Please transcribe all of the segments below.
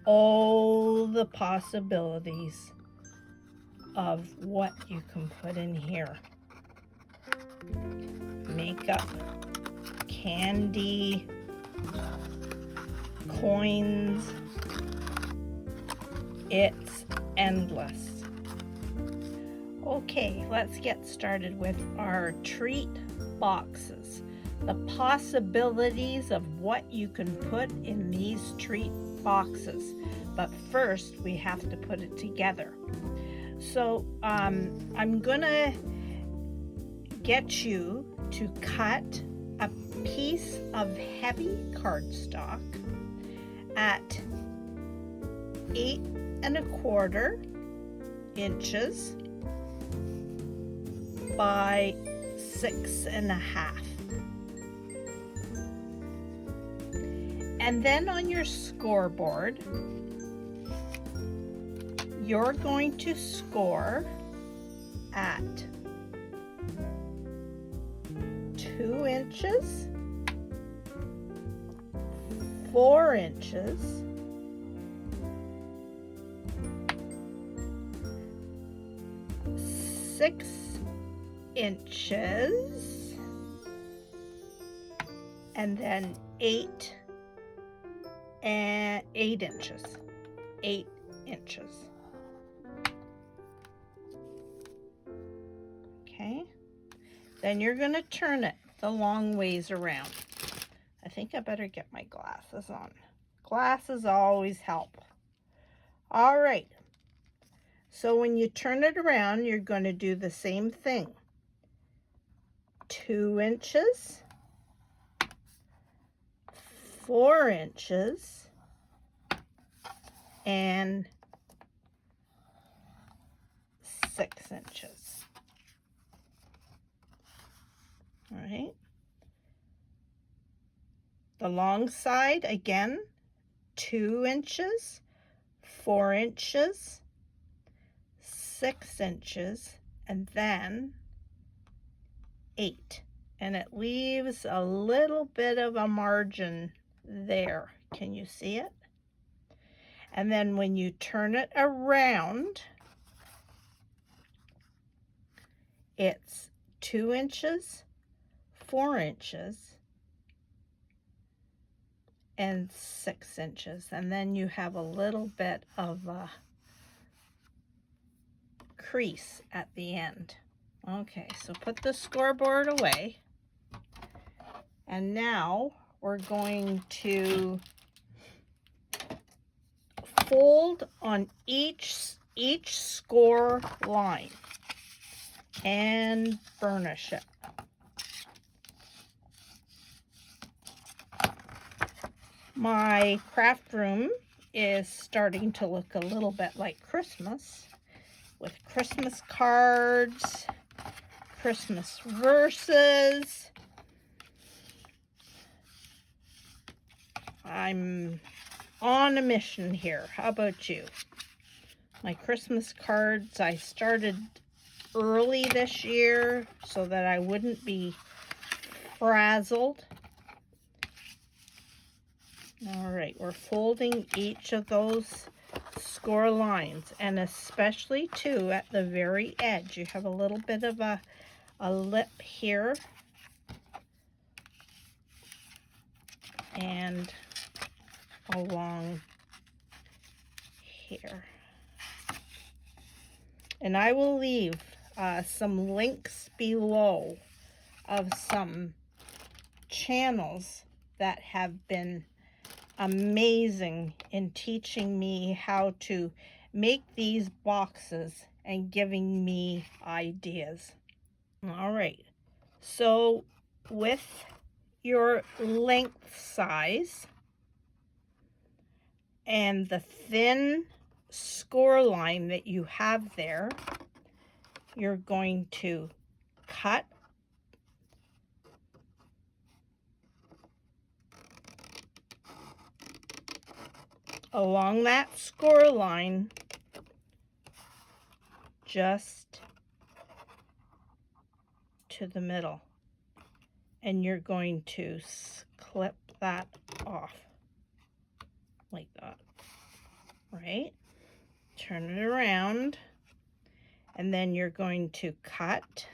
all the possibilities of what you can put in here. Makeup, candy, coins. It's endless. Okay, let's get started with our treat boxes. The possibilities of what you can put in these treat boxes. But first, we have to put it together. So I'm gonna get you to cut a piece of heavy cardstock at 8¼ inches by 6½. And then on your scoreboard, you're going to score at 2 inches, 4 inches, 6 inches, and then 8 inches. 8 inches. Okay. Then you're going to turn it the long ways around. I think I better get my glasses on. Glasses always help. All right. So when you turn it around, you're going to do the same thing. 2 inches, 4 inches, and 6 inches. All right. The long side, again, 2 inches, 4 inches, 6 inches, and then 8. And it leaves a little bit of a margin there. Can you see it? And then when you turn it around, it's 2 inches, 4 inches, and 6 inches. And then you have a little bit of a crease at the end. Okay, so put the scoreboard away. And now we're going to fold on each score line and burnish it. My craft room is starting to look a little bit like Christmas, with Christmas cards, Christmas verses. I'm on a mission here. How about you? My Christmas cards, I started early this year so that I wouldn't be frazzled. All right, we're folding each of those score lines, and especially too at the very edge. You have a little bit of a lip here, and along here. And I will leave some links below of some channels that have been amazing in teaching me how to make these boxes and giving me ideas. All right, so with your length size and the thin score line that you have there, you're going to cut along that score line just to the middle, and you're going to clip that off like that. right? Turn it around, and then you're going to cut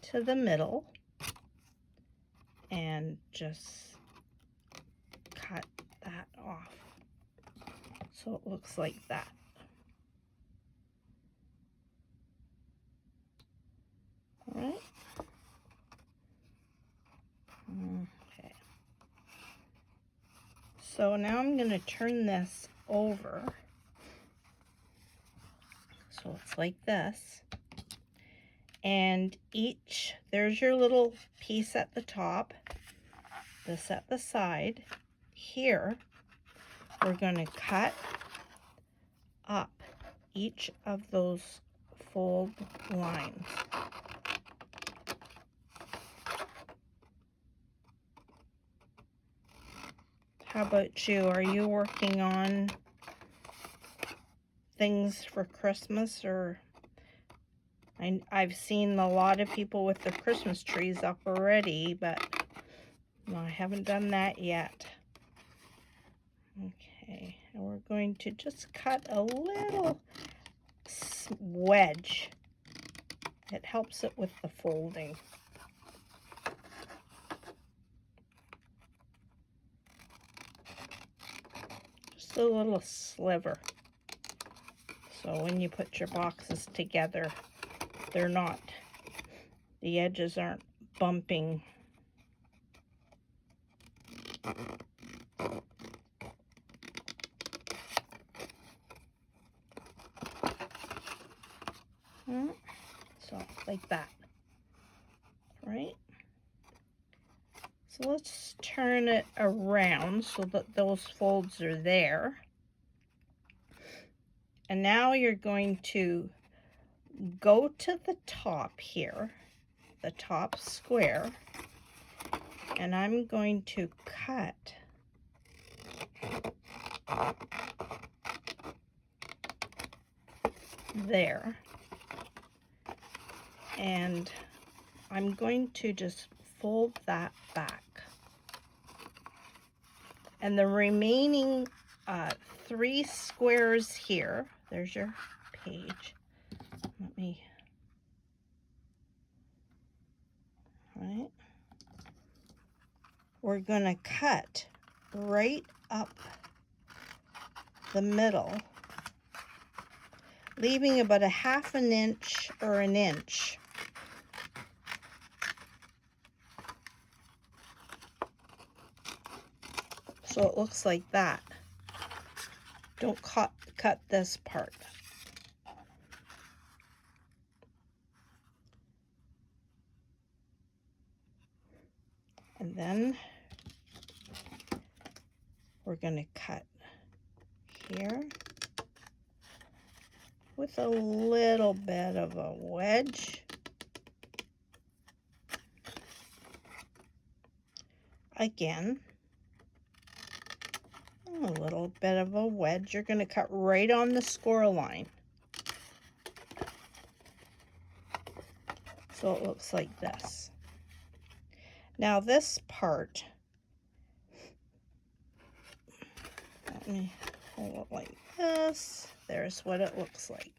to the middle and just cut that off so it looks like that. All right. Okay. So now I'm going to turn this over. So it's like this. And there's your little piece at the top, this at the side. Here, we're going to cut up each of those fold lines. How about you? Are you working on things for Christmas, or I've seen a lot of people with their Christmas trees up already, but no, I haven't done that yet. Okay, and we're going to just cut a little wedge. It helps it with the folding. Just a little sliver. So when you put your boxes together, the edges aren't bumping. So like that, right? So let's turn it around so that those folds are there. And now you're going to go to the top here, the top square, and I'm going to cut there. And I'm going to just fold that back. And the remaining 3 squares here, there's your page. Right? We're going to cut right up the middle, leaving about a ½ inch or an inch. So it looks like that. Don't cut this part. And then we're going to cut here with a little bit of a wedge. Again, a little bit of a wedge. You're going to cut right on the score line. So it looks like this. Now this part, let me hold it like this. There's what it looks like.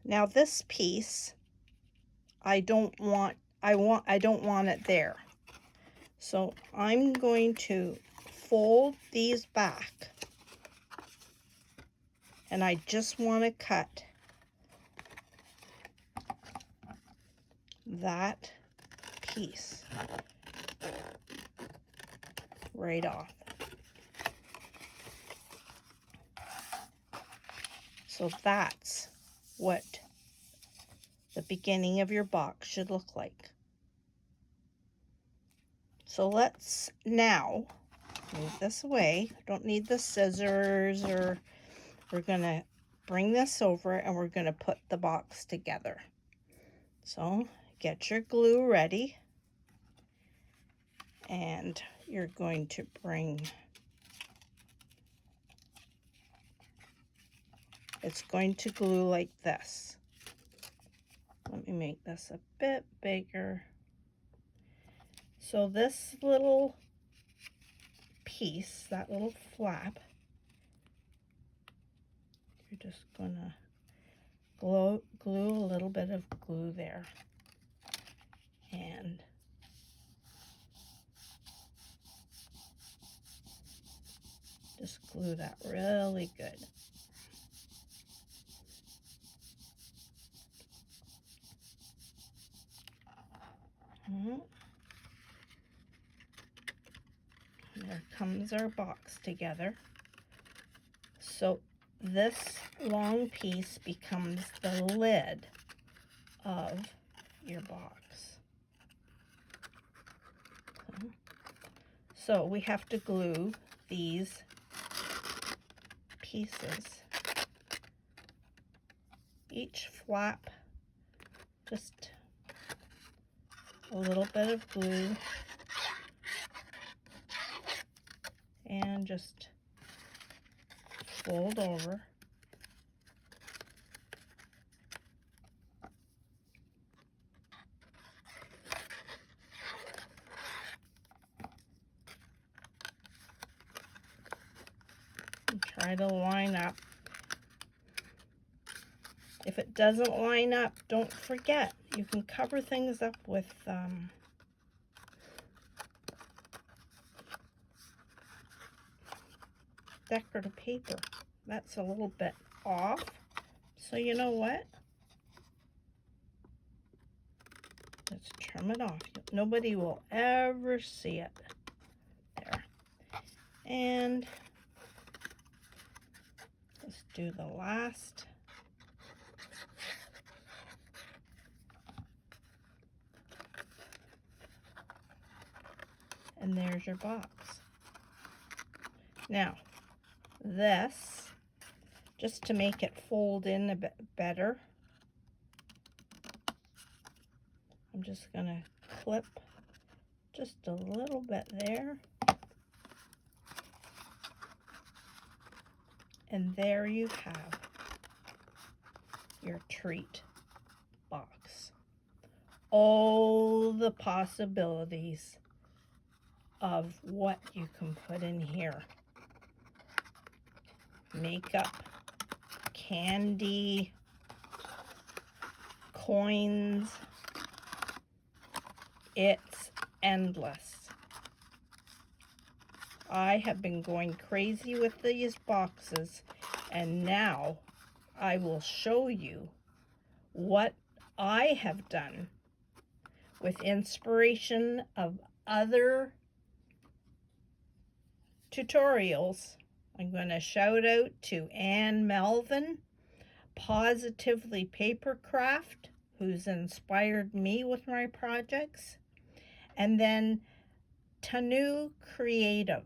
Now this piece, I don't want it there. So I'm going to fold these back, and I just want to cut that piece right off. So that's what the beginning of your box should look like. So let's now move this away. Don't need the scissors, or we're gonna bring this over and we're gonna put the box together. So get your glue ready, and you're going to it's going to glue like this. Let me make this a bit bigger. So this little piece, that little flap, you're just gonna glue a little bit of glue there. And just glue that really good. There comes our box together. So this long piece becomes the lid of your box. So we have to glue these pieces. Each flap, just a little bit of glue, and just fold over. And try to line up. If it doesn't line up, don't forget, you can cover things up with decorative paper. That's a little bit off, so you know what? Let's trim it off. Nobody will ever see it. There. And let's do the last. And there's your box. Now, this, just to make it fold in a bit better, I'm just going to clip just a little bit there. And there you have your treat box. All the possibilities of what you can put in here. Makeup, candy, coins. It's endless. I have been going crazy with these boxes, and now I will show you what I have done with inspiration of other tutorials. I'm going to shout out to Anne Melvin, Positively Papercraft, who's inspired me with my projects, and then Tanu Creative,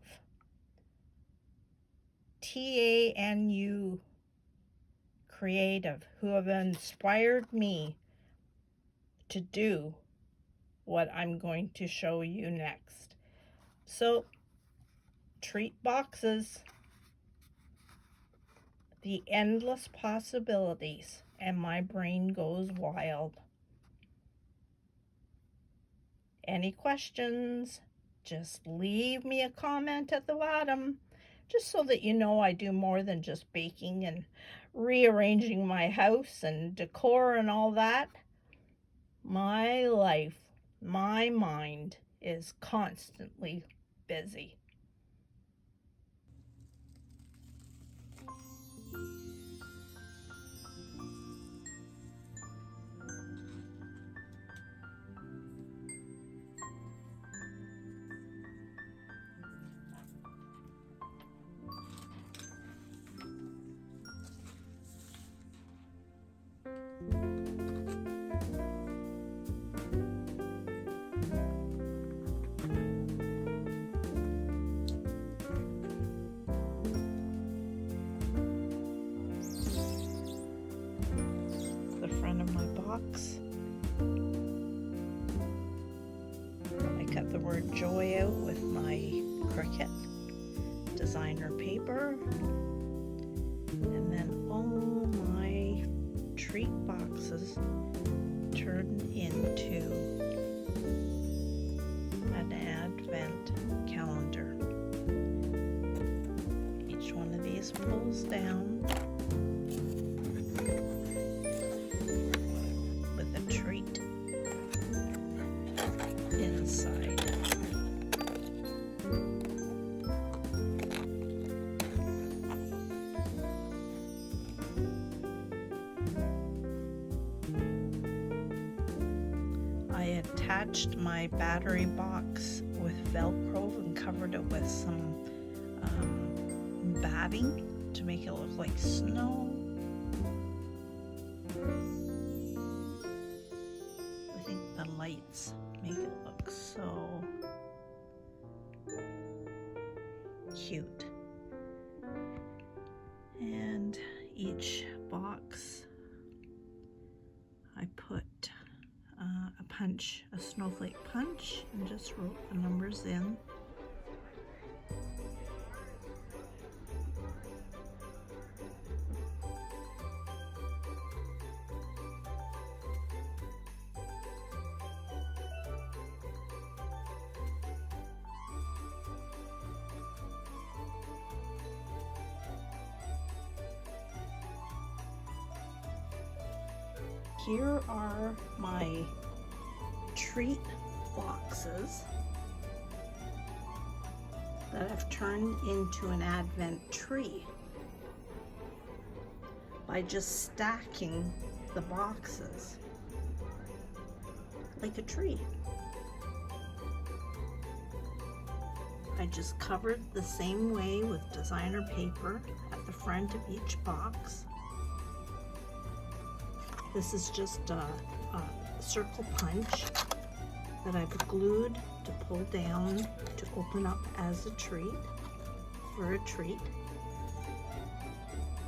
Tanu Creative, who have inspired me to do what I'm going to show you next. So, treat boxes, the endless possibilities, and my brain goes wild. Any questions? Just leave me a comment at the bottom, just so that you know I do more than just baking and rearranging my house and decor and all that. My life, my mind is constantly busy. The front of my box. I cut the word joy out with my Cricut designer paper, and then all my treat boxes turn into an advent calendar. Each one of these pulls down with a treat inside. I attached my battery box with Velcro and covered it with some batting to make it look like snow. I think the lights make it look so cute. And each box I put a snowflake punch, and just wrote the numbers in. Here are my treat boxes that I've turned into an advent tree by just stacking the boxes like a tree. I just covered the same way with designer paper at the front of each box. This is just a circle punch that I've glued to pull down to open up as a treat, for a treat.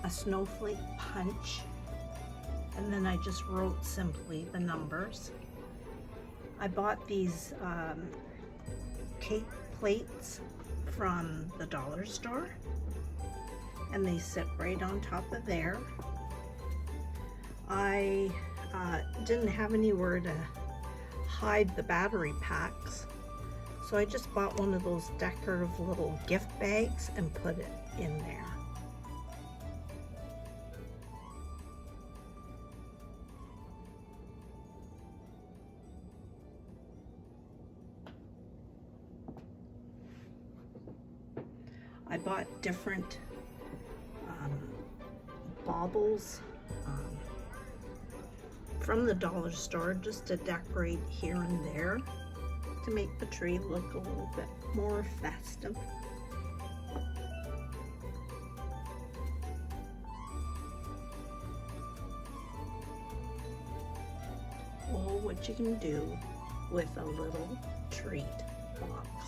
A snowflake punch, and then I just wrote simply the numbers. I bought these cake plates from the dollar store, and they sit right on top of there. I didn't have anywhere to hide the battery packs, so I just bought one of those decorative little gift bags and put it in there. I bought different baubles from the dollar store just to decorate here and there to make the tree look a little bit more festive. Oh, what you can do with a little treat box.